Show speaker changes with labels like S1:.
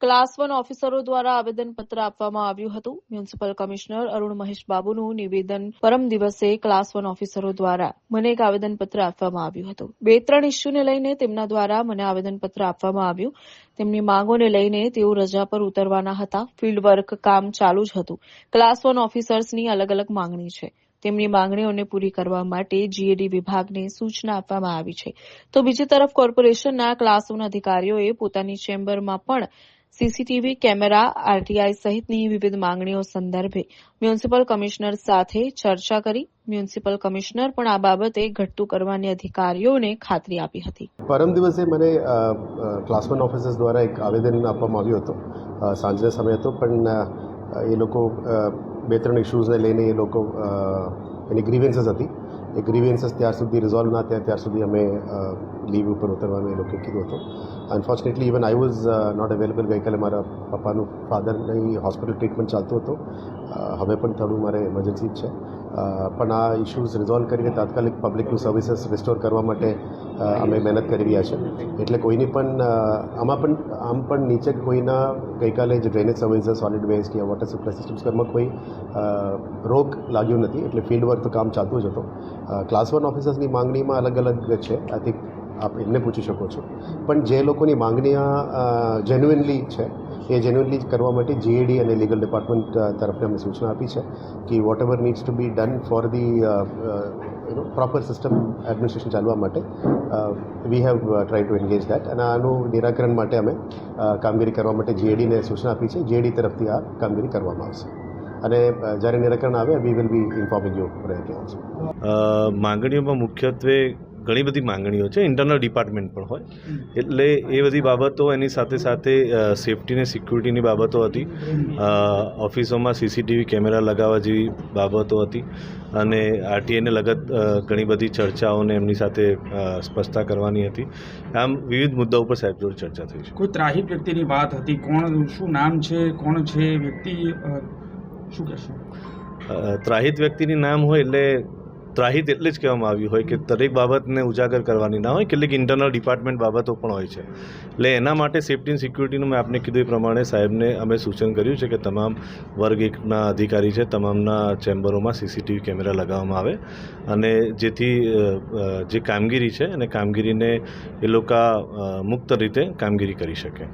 S1: Class 1 ઓફિસરો દ્વારા આવેદનપત્ર આપવામાં આવ્યું હતું. મ્યુનિસિપલ કમિશનર અરુણ મહેશ બાબુનું નિવેદન પરમ દિવસે ક્લાસ 1 ઓફિસરો દ્વારા મને એક આવેદનપત્ર આપવામાં આવ્યું હતું. 2-3 ઇસ્યુને લઈને તેમના દ્વારા મને આવેદનપત્ર આપવામાં આવ્યું. તેમની માંગોને લઈને તેઓ રજા પર ઉતરવાના હતા. ફિલ્ડ વર્ક કામ ચાલુ જ હતું. ક્લાસ 1 ઓફિસર્સની અલગ અલગ માંગણી છે. તેમની માંગણીઓને પૂરી કરવા માટે જીએડી વિભાગને સૂચના આપવામાં આવી છે. તો બીજી તરફ કોર્પોરેશનના ક્લાસ 1 અધિકારીઓએ પોતાની ચેમ્બરમાં પણ સીસીટીવી કેમેરા, આરટીઆઈ સહિતની વિવિધ માંગણીઓ સંદર્ભે મ્યુનિસિપલ કમિશનર સાથે ચર્ચા કરી. મ્યુનિસિપલ કમિશનર પણ આ બાબતે ઘટતું કરવાની અધિકારીઓને ખાતરી આપી હતી.
S2: પરમ દિવસે મને ક્લાસ 1 ઓફિસર્સ દ્વારા એક આવેદન આપવામાં આવ્યું હતું. સાંજના સમય હતો, પણ એ લોકો 2-3 ઇસ્યુઝને લઈને એ લોકો એની ગ્રીવેન્સીસ હતી. એ ગ્રીવેન્સીસ ત્યાર સુધી રિઝોલ્વ ના થયા ત્યાં સુધી અમે લીવ ઉપર ઉતરવાનું એ લોકોએ કીધું હતું. Unfortunately even I was not available. ગઈકાલે મારા પપ્પાનું ફાધરની હોસ્પિટલ ટ્રીટમેન્ટ ચાલતું હતું. હવે પણ થોડું મારે ઇમરજન્સી જ છે, પણ આ ઇસ્યુઝ રિઝોલ્વ કરીને તાત્કાલિક પબ્લિકનું સર્વિસીસ રિસ્ટોર કરવા માટે અમે મહેનત કરી રહ્યા છે. એટલે કોઈની પણ આમ પણ નીચે કોઈના ગઈકાલે જે ડ્રેનેજ સર્વિસીસ, સોલિડ વેસ્ટ યા વોટર સપ્લાય સિસ્ટમ્સમાં કોઈ રોગ લાગ્યું નથી. એટલે ફિલ્ડ વર્ક તો કામ ચાલતું જ હતું. ક્લાસ 1 ઓફિસર્સની માંગણીમાં અલગ અલગ છે. આઈ થિંક આપ એમને પૂછી શકો છો. પણ જે લોકોની માંગણીઓ જેન્યુઇનલી છે એ જેન્યુઇનલી કરવા માટે જીએડી અને લીગલ ડિપાર્ટમેન્ટ તરફથી અમે સૂચના આપી છે કે whatever needs to be done for the proper system administration ચાલવા માટે we have try to engage that. અને આનું નિરાકરણ માટે અમે કામગીરી કરવા માટે જીએડીને સૂચના આપી છે. જીએડી તરફથી આ કામગીરી કરવામાં આવશે અને જ્યારે નિરાકરણ આવે we will be informing you directly also.
S3: માંગણીઓમાં મુખ્યત્વે ઘણી બધી માંગણીઓ છે. ઇન્ટરનલ ડિપાર્ટમેન્ટ પણ હોય, એટલે એ બધી બાબતો, એની સાથે સાથે સેફ્ટી ને સિક્યુરિટીની બાબતો હતી. ઓફિસોમાં સીસીટીવી કેમેરા લગાવવા જેવી બાબતો હતી અને આરટીઆઈને લગત ઘણી બધી ચર્ચાઓને એમની સાથે સ્પષ્ટતા કરવાની હતી. આમ વિવિધ મુદ્દાઓ પર સાહેબ જોડે ચર્ચા થઈ છે.
S4: કોઈ ત્રાહિત વ્યક્તિની વાત હતી. શું નામ છે, કોણ છે વ્યક્તિ, શું કહેશો?
S3: ત્રાહિત વ્યક્તિની નામ હોય એટલે ત્રાહિત એટલે જ કહેવામાં આવ્યું હોય કે દરેક બાબતને ઉજાગર કરવાની ના હોય. કેટલીક ઇન્ટરનલ ડિપાર્ટમેન્ટ બાબતો પણ હોય છે. એટલે એના માટે સેફ્ટી એન્ડ સિક્યુરિટીનું મેં આપને કીધું એ પ્રમાણે સાહેબને અમે સૂચન કર્યું છે કે તમામ વર્ગ 1ના અધિકારી છે, તમામના ચેમ્બરોમાં સીસીટીવી કેમેરા લગાવવામાં આવે અને જેથી જે કામગીરી છે અને કામગીરીને એ લોકો મુક્ત રીતે કામગીરી કરી શકે.